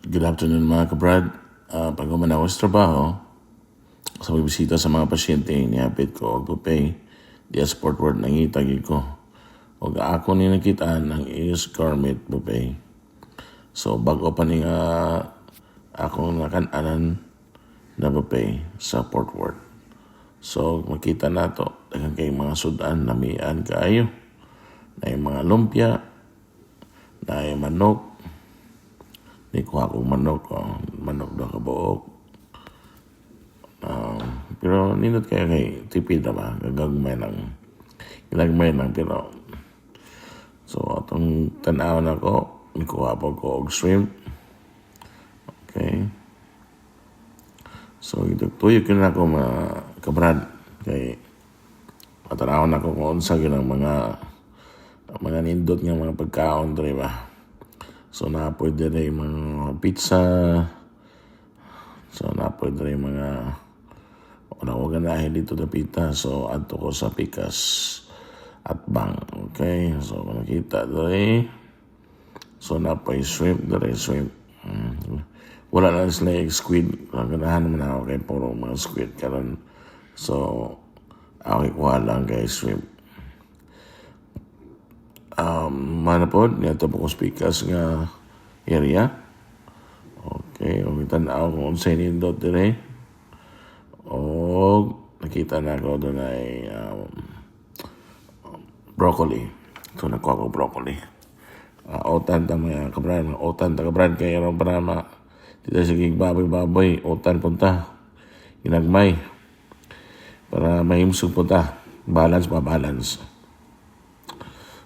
Good afternoon mga kabrad. Pag umanaw sa trabaho, sa bisita sa mga pasyente, niapit ko og pay diya sa Port Worth nangitagi ko. Og ako ni nakita ng is garment buffet. So bago pa ni akong nakananan na buffet sa Port Worth. So makita nato daghang kay mga sudan namian kaayo. Na yung mga lumpia, na yung manok, di ko akong manok daw kabuok. Pero nindot kayo kay tipid ba, gagagmay lang, pero so atong tanaw na ko, ikuha po ko og shrimp. Okay. So tuyo ko na ako mga kabrad, kay patanaw na ko kung unsa ginang mga nindot nga mga pagkaon diri ba. So pwede rin mga pizza. So pwede rin mga ganahin dito na pita. So adto ko sa Pikas at Bang. Okay. So kung nakita diri. So napay shrimp diri. Shrimp. Wala na sila yung squid. Ganahan naman ako kay puro mga squid karon. So ako ikuha lang kay shrimp. Manapod, nito po kong speakers nga area. Okay, o tanaw kung unsay nindot dire. O nakita na ako doon ay broccoli. So nakuha ko broccoli. Otan ta mga kabrad, otan ta kabrad kay aron para dito sa baboy, otan punta. Ginagmay. Para mahimsog punta. Balance.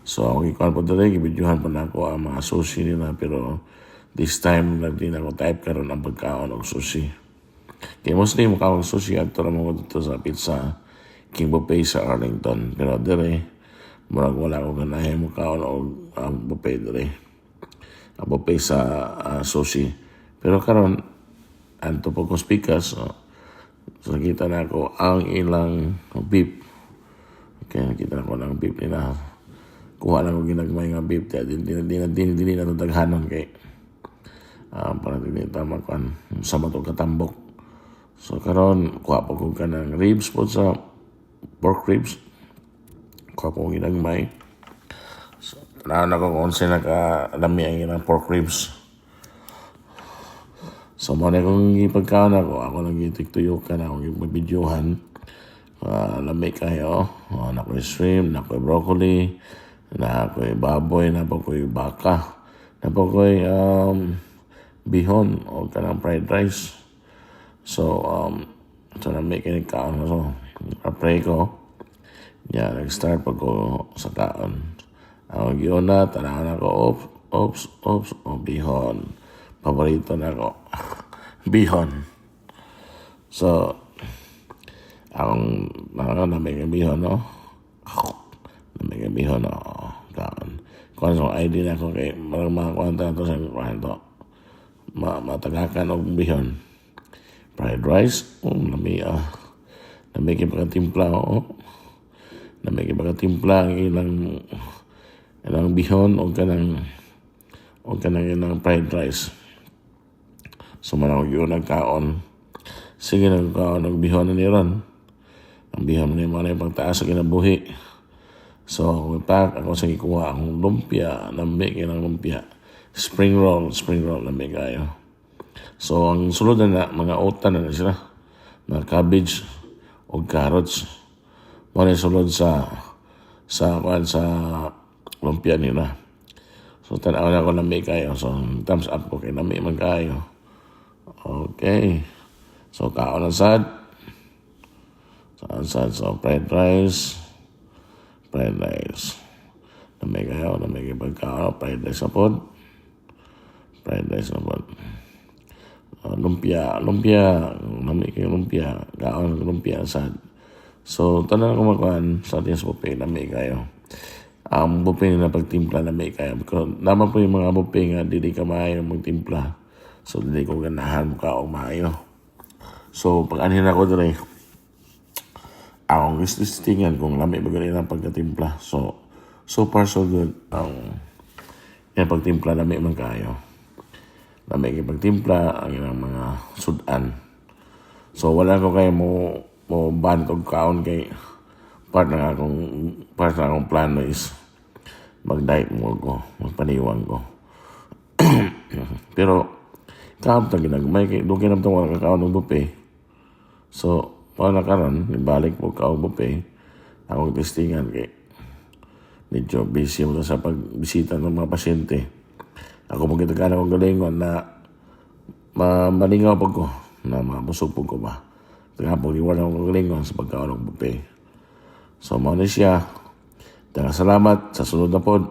So, ako ikaw po dali, ibidyohan po na ako ang mga sushi nila, pero this time, hindi na ako type karon ang pagkaon ng sushi. Kaya mostly, makawang sushi at ito naman ko dito sa Pizza King Buffet sa Arlington. Pero dali, murag wala ko ganahin makaon o buffet dali. Ang buffet sa sushi. Pero karon anto po kong speakers, so nakita na ako ang ilang beef. Okay, nakita na ako ng beef nila. Kuha lang ko ginagmay nga beef kaya dili na ito daghanon kay para dili tama kan sa matong katambok. So karon kuha po ko kanang ribs po sa pork ribs. Kuha po ko ginagmay. So tanaw na ko kung saan nakalami ang ilang pork ribs. So mo na kung ipagkaon ako lang itiktuyokan ako ipabidyohan. Lami kayo. Nakoy shrimp, nakoy broccoli, na ako'y baboy, na ako'y baka, na ako'y bihon o kanang fried rice. So na-make any kaon. So, pray ko. Nag-start pa ko sa kaon. Ang yun na, tanaw na ko, oops, bihon. Paborito na ko. Bihon. So, akong na-make bihon, no? May bihon na kaon. Kung ano ID na ako kay mga kwanta to sa kwento. Matagakan o bihon. Fried rice. Nami pagkatimpla. Nami pagkatimpla ang ilang bihon o kanang ilang fried rice. So manawag yun nagkaon. Sige nagkaon ng bihon na niron. Ang bihon na niron ay pagtaas sa kinabuhi. So, ako sa ikuha akong lumpia, lamig ng lumpia. Spring roll, lamig kayo. So, ang sulod na mga otan na sila. Mga cabbage o carrots. Mga sulod sa lumpia nila. So, tanaw na ako lamig kayo. So, thumbs up ko kay lamig man kayo. Okay. So, kaon na sad. So, fried rice. Namay kayo, namay kayo pagkaon, fried rice na po. Lumpia, namay kayo lumpia, kaon lumpia sad. So, tanan ko makuhan sa ating buffet, namay kayo. Ang buffet na pagtimpla, namay kayo. Naman po yung mga buffet nga, dili ka maayo magtimpla. So, dili ko ganahan mukha o maayo. So, pag-anhin ako dali, akong listingan kung lami ba ganun ang pagkatimpla. So far so good ang pagtimpla lami man kayo. na may ipagtimpla ang ilang mga sudan. So wala ko kayo mo banit og kaon kay part na akong plano is mag-diet mo ko, magpaniwang ko. Pero kaon ta ginagmay kay do kinamtang wala ka kaon og buffet. So wala karon ibalik po ka og buffet. Ako testingan kay medyo busy mo sa pagbisita ng mga pasyente. Ako mo kitagana kong galingon na malingaw po ko, na mabusog po ko ba. Kaya po liwan akong galingon sa pagkaon ng buffet. So, muna siya. Salamat sa sunod na pod.